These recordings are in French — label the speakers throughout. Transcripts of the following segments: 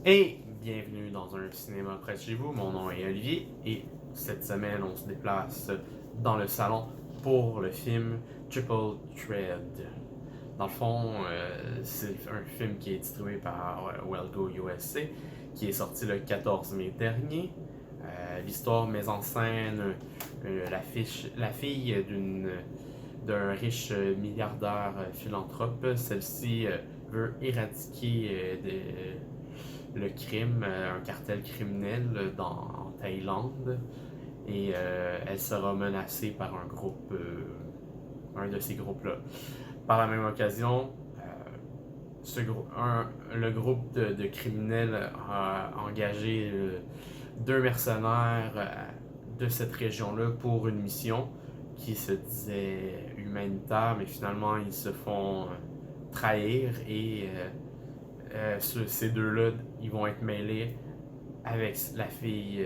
Speaker 1: Et bienvenue dans un cinéma près de chez vous. Mon nom est Olivier et cette semaine on se déplace dans le salon pour le film Triple Thread. Dans le fond, c'est un film qui est distribué par Wellgo USA, qui est sorti le 14 mai dernier. L'histoire met en scène la fille d'un riche milliardaire philanthrope. Celle-ci veut éradiquer le crime, un cartel criminel en Thaïlande. Et elle sera menacée par un de ces groupes-là. Par la même occasion, le groupe de criminels a engagé deux mercenaires de cette région-là pour une mission qui se disait humanitaire, mais finalement ils se font trahir et ces deux-là, ils vont être mêlés avec la fille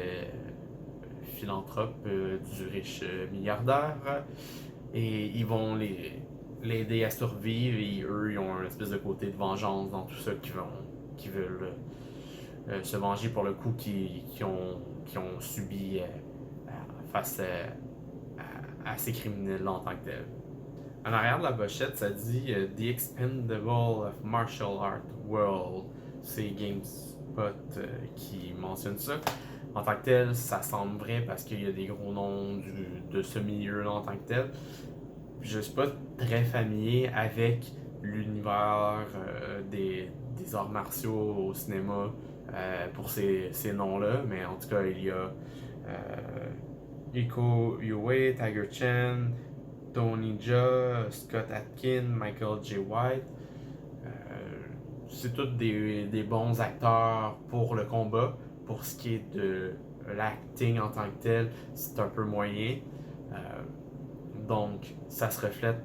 Speaker 1: philanthrope du riche milliardaire et ils vont l'aider à survivre et eux, ils ont une espèce de côté de vengeance dans tout ça qui veulent se venger pour le coup qu'ils ont subi face à ces criminels-là en tant que tels. En arrière de la pochette, ça dit The Expendable of Martial Art World. C'est GameSpot qui mentionne ça. En tant que tel, ça semble vrai parce qu'il y a des gros noms de ce milieu-là en tant que tel. Je suis pas très familier avec l'univers des arts martiaux au cinéma pour ces noms-là, mais en tout cas, il y a Iko Uwe, Tiger Chen, Tony Jaa, Scott Atkin, Michael J. White. C'est tous des bons acteurs pour le combat. Pour ce qui est de l'acting en tant que tel, c'est un peu moyen. Donc, ça se reflète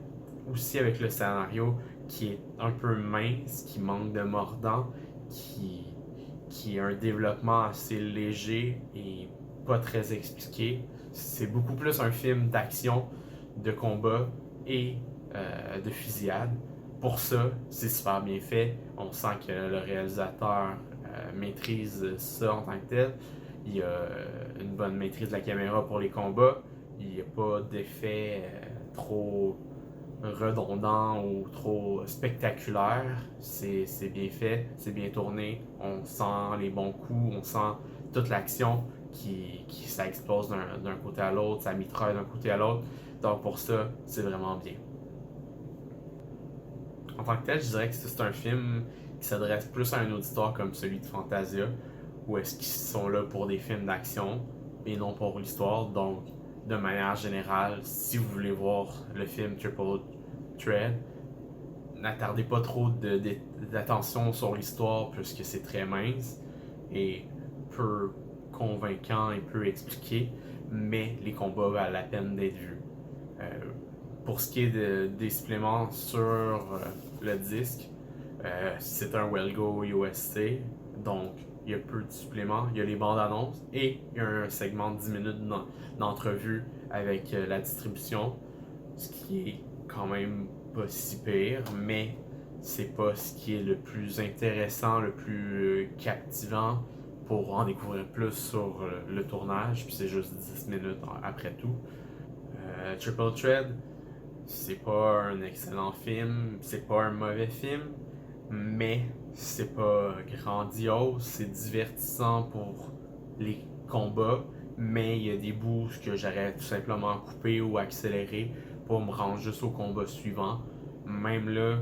Speaker 1: aussi avec le scénario qui est un peu mince, qui manque de mordant, qui a un développement assez léger et pas très expliqué. C'est beaucoup plus un film d'action, de combat et de fusillade. Pour ça, c'est super bien fait. On sent que le réalisateur maîtrise ça en tant que tel. Il y a une bonne maîtrise de la caméra pour les combats. Il n'y a pas d'effets trop redondants ou trop spectaculaires. C'est bien fait, c'est bien tourné. On sent les bons coups, on sent toute l'action qui ça explose d'un côté à l'autre, ça mitraille d'un côté à l'autre. Donc pour ça, c'est vraiment bien. En tant que tel, je dirais que c'est un film qui s'adresse plus à un auditoire comme celui de Fantasia, où est-ce qu'ils sont là pour des films d'action et non pour l'histoire. Donc, de manière générale, si vous voulez voir le film Triple Thread, n'attardez pas trop d'attention sur l'histoire puisque c'est très mince et peu convaincant et peu expliqué, mais les combats valent la peine d'être vus. Euh, pour ce qui est des suppléments sur le disque, c'est un Wellgo USA, donc il y a peu de suppléments. Il y a les bandes annonces et il y a un segment de 10 minutes d'entrevue avec la distribution, ce qui est quand même pas si pire, mais c'est pas ce qui est le plus intéressant, le plus captivant pour en découvrir plus sur le tournage, puis c'est juste 10 minutes après tout. Triple Thread, c'est pas un excellent film, c'est pas un mauvais film, mais c'est pas grandiose, c'est divertissant pour les combats, mais il y a des bouts que j'aurais tout simplement coupé ou accéléré pour me rendre juste au combat suivant. Même là,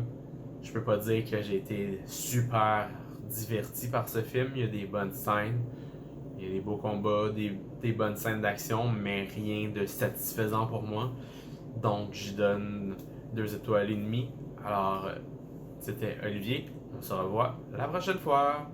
Speaker 1: je peux pas dire que j'ai été super diverti par ce film. Il y a des bonnes scènes, il y a des beaux combats, des bonnes scènes d'action, mais rien de satisfaisant pour moi. Donc, j'y donne 2 étoiles et demie. Alors, c'était Olivier. On se revoit la prochaine fois.